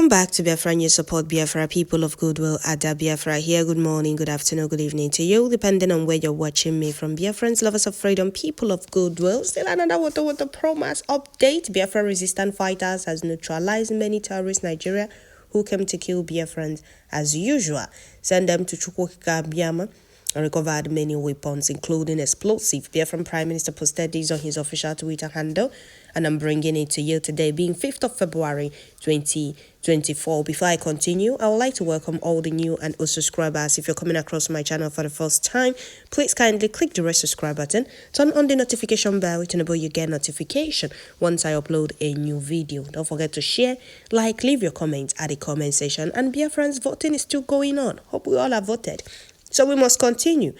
Welcome back to Biafra News. Support Biafra, people of goodwill. Ada Biafra here. Good morning, good afternoon, good evening to you, depending on where you're watching me from. Biafrans, lovers of freedom, people of goodwill. Still another water promise update. Biafra resistant fighters has neutralized many terrorists in Nigeria who came to kill Biafrans as usual. Send them to Chukwuka Biama and recovered many weapons, including explosive. Biafran Prime Minister posted these on his official Twitter handle, and I'm bringing it to you today, being 5th of February 2024. Before I continue, I would like to welcome all the new and old subscribers. If you're coming across my channel for the first time, please kindly click the red subscribe button, turn on the notification bell to enable you get notification once I upload a new video. Don't forget to share, like, leave your comments at the comment section. And Biafran's voting is still going on. Hope we all have voted. So we must continue.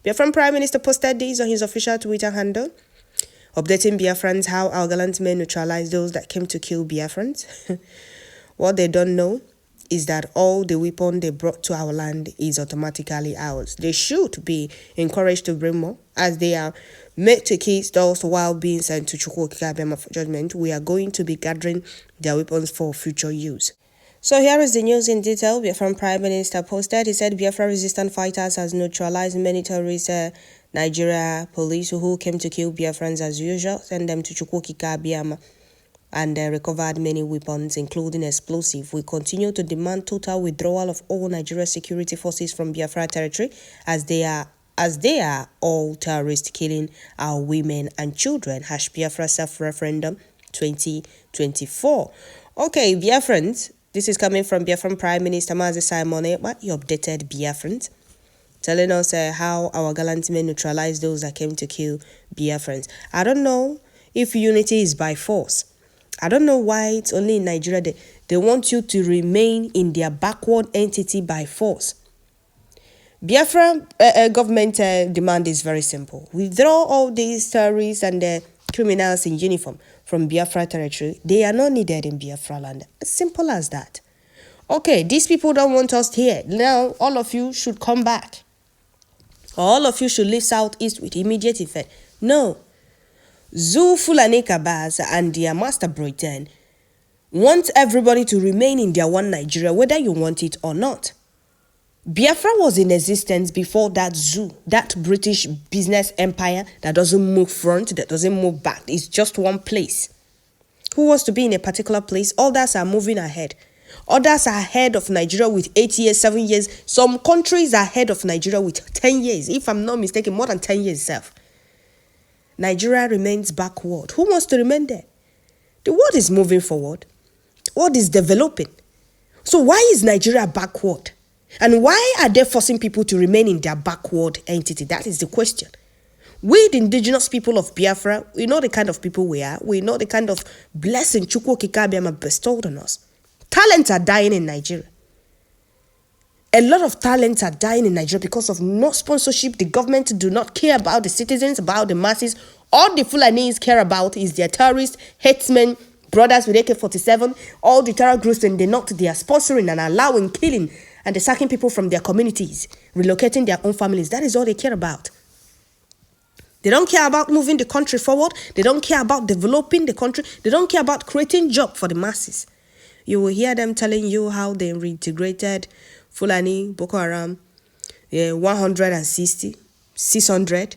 Biafran Prime Minister posted these on his official Twitter handle, updating Biafrans how our gallant men neutralized those that came to kill Biafrans. What they don't know is that all the weapons they brought to our land is automatically ours. They should be encouraged to bring more, as they are made to kill those while being sent to Chukwuka for judgment. We are going to be gathering their weapons for future use. So here is the news in detail. Biafran Prime Minister posted, he said Biafra resistant fighters has neutralized many terrorists, Nigeria police who came to kill Biafrans as usual, send them to Chukwuka Biama, and recovered many weapons, including explosive. We continue to demand total withdrawal of all Nigeria security forces from Biafra territory, as they are all terrorists killing our women and children. Biafra self-referendum 2024. Okay, Biafrans. This is coming from Biafran Prime Minister Mazi Simon Ekpa. He updated Biafrans, telling us how our gallant men neutralized those that came to kill Biafrans. I don't know if unity is by force. I don't know why it's only in Nigeria they want you to remain in their backward entity by force. Biafra government demand is very simple. Withdraw all these terrorists and criminals in uniform from Biafra territory. They are not needed in Biafra land. As simple as that. Okay, these people don't want us here. Now, all of you should come back. All of you should leave Southeast with immediate effect. No. Fulani Kabaz and their master Britain want everybody to remain in their one Nigeria, whether you want it or not. Biafra was in existence before that that British business empire that doesn't move front, that doesn't move back. It's just one place. Who wants to be in a particular place? Others are moving ahead. Others are ahead of Nigeria with 8 years, 7 years. Some countries are ahead of Nigeria with 10 years. If I'm not mistaken, more than 10 years itself. Nigeria remains backward. Who wants to remain there? The world is moving forward. The world is developing. So why is Nigeria backward? And why are they forcing people to remain in their backward entity? That is the question. We, the indigenous people of Biafra, we know the kind of people we are. We know the kind of blessing Chukwuka Biama bestowed on us. Talents are dying in Nigeria. A lot of talents are dying in Nigeria because of no sponsorship. The government do not care about the citizens, about the masses. All the Fulanis care about is their terrorists, headsmen, brothers with AK-47. All the terror groups in the north, they are sponsoring and allowing killing and they're sacking people from their communities, relocating their own families. That is all they care about. They don't care about moving the country forward. They don't care about developing the country. They don't care about creating jobs for the masses. You will hear them telling you how they reintegrated Fulani, Boko Haram, 160, 600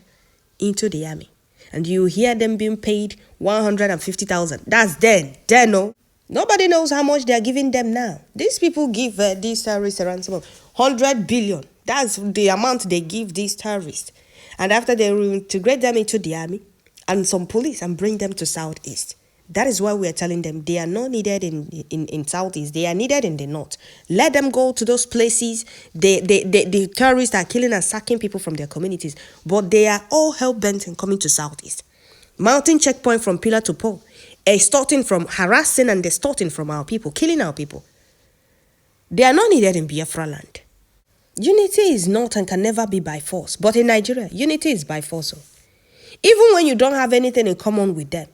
into the army. And you hear them being paid 150,000. That's then. No. Nobody knows how much they are giving them now. These people give these terrorists a ransom of 100 billion. That's the amount they give these terrorists. And after they reintegrate them into the army and some police and bring them to Southeast. That is why we are telling them they are not needed in Southeast. They are needed in the North. Let them go to those places. The terrorists are killing and sacking people from their communities. But they are all hell-bent in coming to Southeast. Mounting checkpoint from pillar to pole. Extorting from, harassing and extorting from our people. Killing our people. They are not needed in Biafra land. Unity is not and can never be by force. But in Nigeria, unity is by force. Even when you don't have anything in common with them.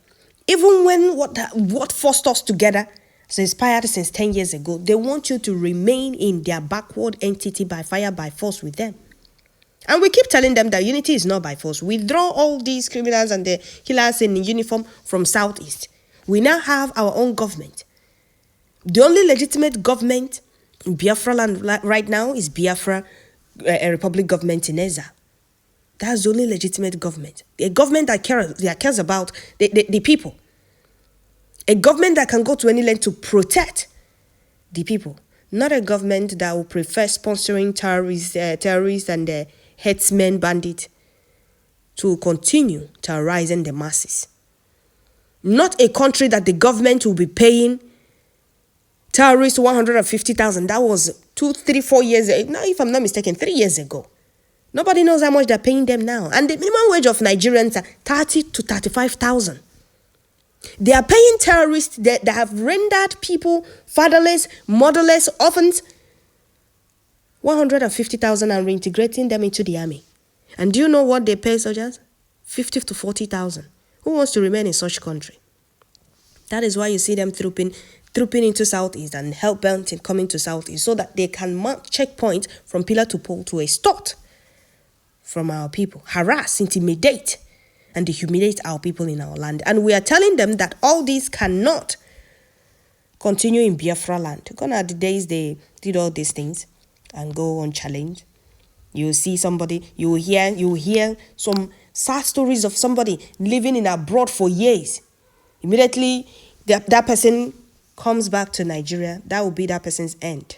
Even when what forced us together has inspired since 10 years ago, they want you to remain in their backward entity by fire, by force with them. And we keep telling them that unity is not by force. Withdraw all these criminals and the killers in uniform from Southeast. We now have our own government. The only legitimate government in Biafra land right now is Biafra, a republic government in Eza. That's the only legitimate government. A government that cares about the people. A government that can go to any length to protect the people. Not a government that will prefer sponsoring terrorists and headsmen bandits to continue terrorizing the masses. Not a country that the government will be paying terrorists 150,000. That was 2, 3, 4 years ago. Now, if I'm not mistaken, 3 years ago. Nobody knows how much they're paying them now. And the minimum wage of Nigerians are 30 to 35,000. They are paying terrorists that have rendered people fatherless, motherless, orphans, 150,000 and reintegrating them into the army. And do you know what they pay soldiers? 50 to 40,000. Who wants to remain in such country? That is why you see them trooping into Southeast and hell-bent in coming to Southeast so that they can mark checkpoints from pillar to pole to extort from our people, harass, intimidate, and humiliate our people in our land. And we are telling them that all these cannot continue in Biafra land. Gone are the days they did all these things and go unchallenged. You see somebody, you hear some sad stories of somebody living in abroad for years. Immediately, that person comes back to Nigeria. That will be that person's end.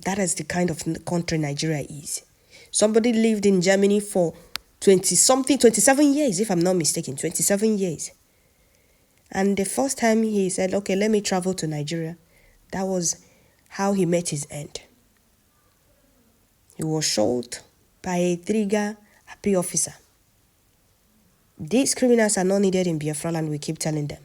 That is the kind of country Nigeria is. Somebody lived in Germany for 27 years, if I'm not mistaken, 27 years. And the first time he said, okay, let me travel to Nigeria, that was how he met his end. He was shot by a trigger happy officer. These criminals are not needed in Biafra land, we keep telling them.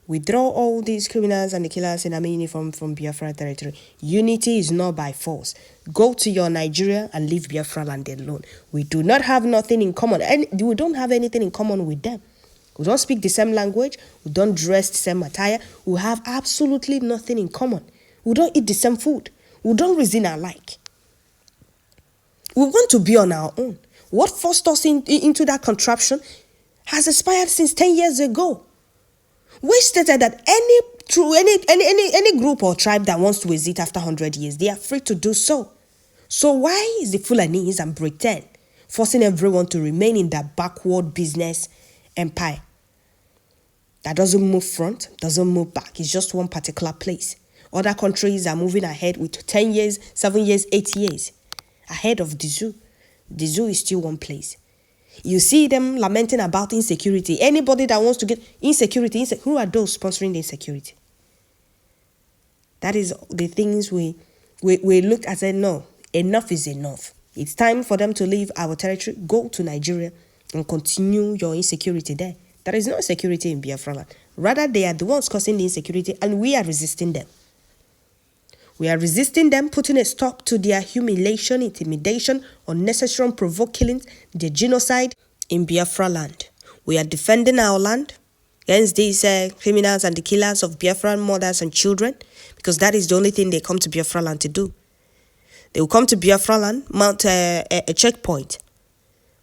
Withdraw all these criminals and the killers in army uniform from Biafra territory. Unity is not by force. Go to your Nigeria and leave Biafra land alone. We do not have nothing in common. And we don't have anything in common with them. We don't speak the same language. We don't dress the same attire. We have absolutely nothing in common. We don't eat the same food. We don't reason alike. We want to be on our own. What forced us into that contraption has expired since 10 years ago. We stated that any group or tribe that wants to exist after 100 years, they are free to do so. So why is the Fulanese and Britain forcing everyone to remain in that backward business empire that doesn't move front, doesn't move back? It's just one particular place. Other countries are moving ahead with 10 years, 7 years, 8 years ahead of the zoo. The zoo is still one place. You see them lamenting about insecurity. Anybody that wants to get insecurity, who are those sponsoring the insecurity? That is the things we looked at and said, no, enough is enough. It's time for them to leave our territory, go to Nigeria and continue your insecurity there. There is no security in Biafra land. Rather, they are the ones causing the insecurity and we are resisting them. We are resisting them, putting a stop to their humiliation, intimidation, unnecessary and provoked killings, their genocide in Biafra land. We are defending our land against these criminals and the killers of Biafran mothers and children, because that is the only thing they come to Biafra land to do. They will come to Biafra land, mount a checkpoint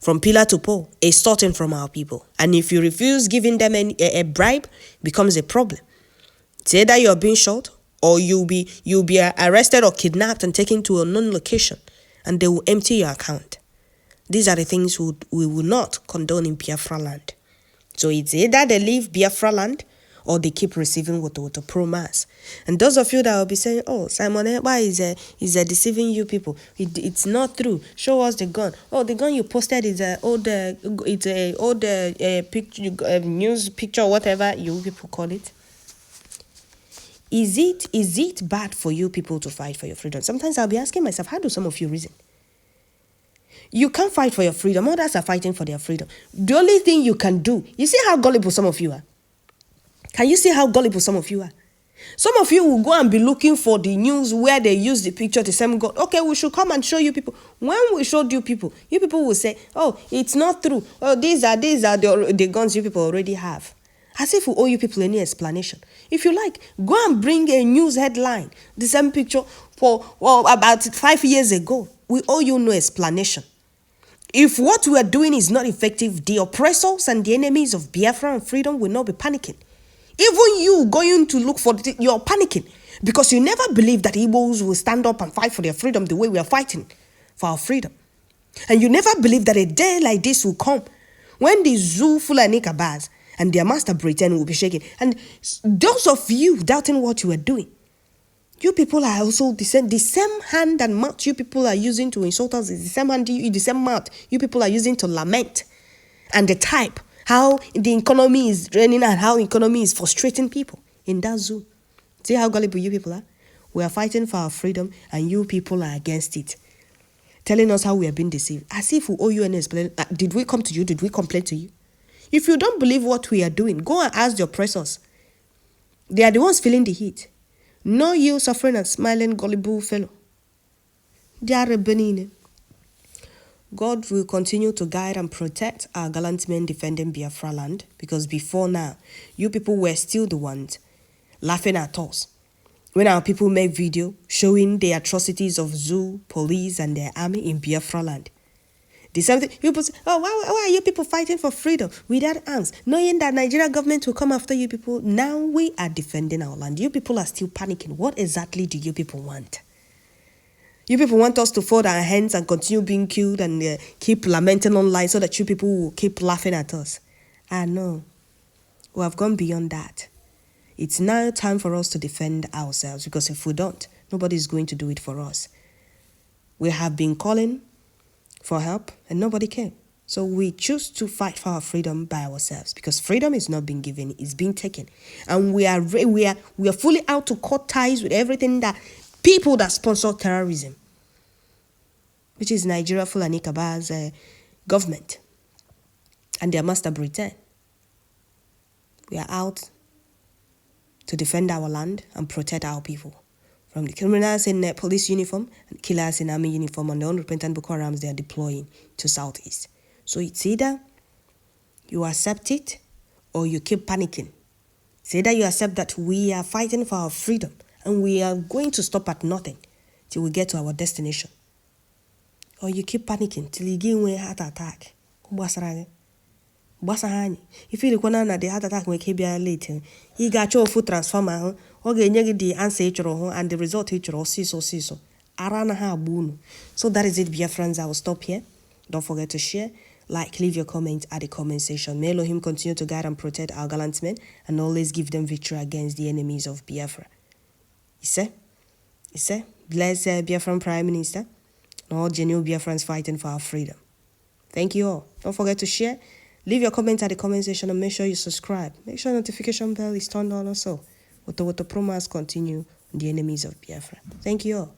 from pillar to pole, extorting from our people. And if you refuse giving them a bribe, it becomes a problem. It's either you're being shot, or you'll be arrested or kidnapped and taken to a known location, and they will empty your account. These are the things we will not condone in Biafra land. So it's either they leave Biafra land or they keep receiving what the promise. And those of you that will be saying, oh, Simon Ekpa is deceiving you people. It's not true. Show us the gun. Oh, the gun you posted is an old picture, news picture, whatever you people call it. Is it bad for you people to fight for your freedom? Sometimes I'll be asking myself, how do some of you reason? You can't fight for your freedom. Others are fighting for their freedom. The only thing you can do, you see how gullible some of you are? Can you see how gullible some of you are? Some of you will go and be looking for the news where they use the picture to say, God, okay, we should come and show you people. When we showed you people will say, oh, it's not true. Oh, these are the guns you people already have. As if we owe you people any explanation. If you like, go and bring a news headline, the same picture for about 5 years ago. We owe you no explanation. If what we are doing is not effective, the oppressors and the enemies of Biafra and freedom will not be panicking. Even you going to look for you're panicking Because you never believe that Igbos will stand up and fight for their freedom the way we are fighting for our freedom. And you never believe that a day like this will come when the Zoo Fulani Kabas and their master Britain will be shaking. And those of you doubting what you are doing, you people are also the same hand and mouth you people are using to insult us is the same hand, the same mouth you people are using to lament and the type how the economy is draining and how economy is frustrating people in that zoo. See how gullible you people are? We are fighting for our freedom and you people are against it. Telling us how we are being deceived. As if we owe you an explanation. Did we come to you? Did we complain to you? If you don't believe what we are doing, go and ask your oppressors. They are the ones feeling the heat. No you suffering and smiling gullible fellow. They are rebelling. God will continue to guide and protect our gallant men defending Biafra land, because before now, you people were still the ones laughing at us when our people make video showing the atrocities of zoo, police, and their army in Biafra land. The same thing, people say, oh, why are you people fighting for freedom without arms, knowing that Nigeria government will come after you people? Now we are defending our land. You people are still panicking. What exactly do you people want? You people want us to fold our hands and continue being killed and keep lamenting online so that you people will keep laughing at us? No. We have gone beyond that. It's now time for us to defend ourselves, because if we don't, nobody is going to do it for us. We have been calling for help and nobody came. So we choose to fight for our freedom by ourselves, because freedom is not being given, it's being taken. And we are fully out to cut ties with everything that people that sponsor terrorism, which is Nigeria Fulani Kaba's government and their master Britain. We are out to defend our land and protect our people from the criminals in police uniform and killers in army uniform and the unrepentant Boko Harams they are deploying to Southeast. So it's either you accept it or you keep panicking. It's either you accept that we are fighting for our freedom and we are going to stop at nothing till we get to our destination, or you keep panicking till you get a heart attack. If you require na the heart attack make be late, you got your food transformer, or get the answer and the result so. Arana ha bunu. So that is it, dear friends. I will stop here. Don't forget to share, like, leave your comment at the comment section. May Elohim continue to guide and protect our gallant men and always give them victory against the enemies of Biafra. You say, bless Biafran Prime Minister and all genuine Biafrans fighting for our freedom. Thank you all. Don't forget to share. Leave your comment at the comment section and make sure you subscribe. Make sure notification bell is turned on also. What the promise continue on the enemies of Biafra. Thank you all.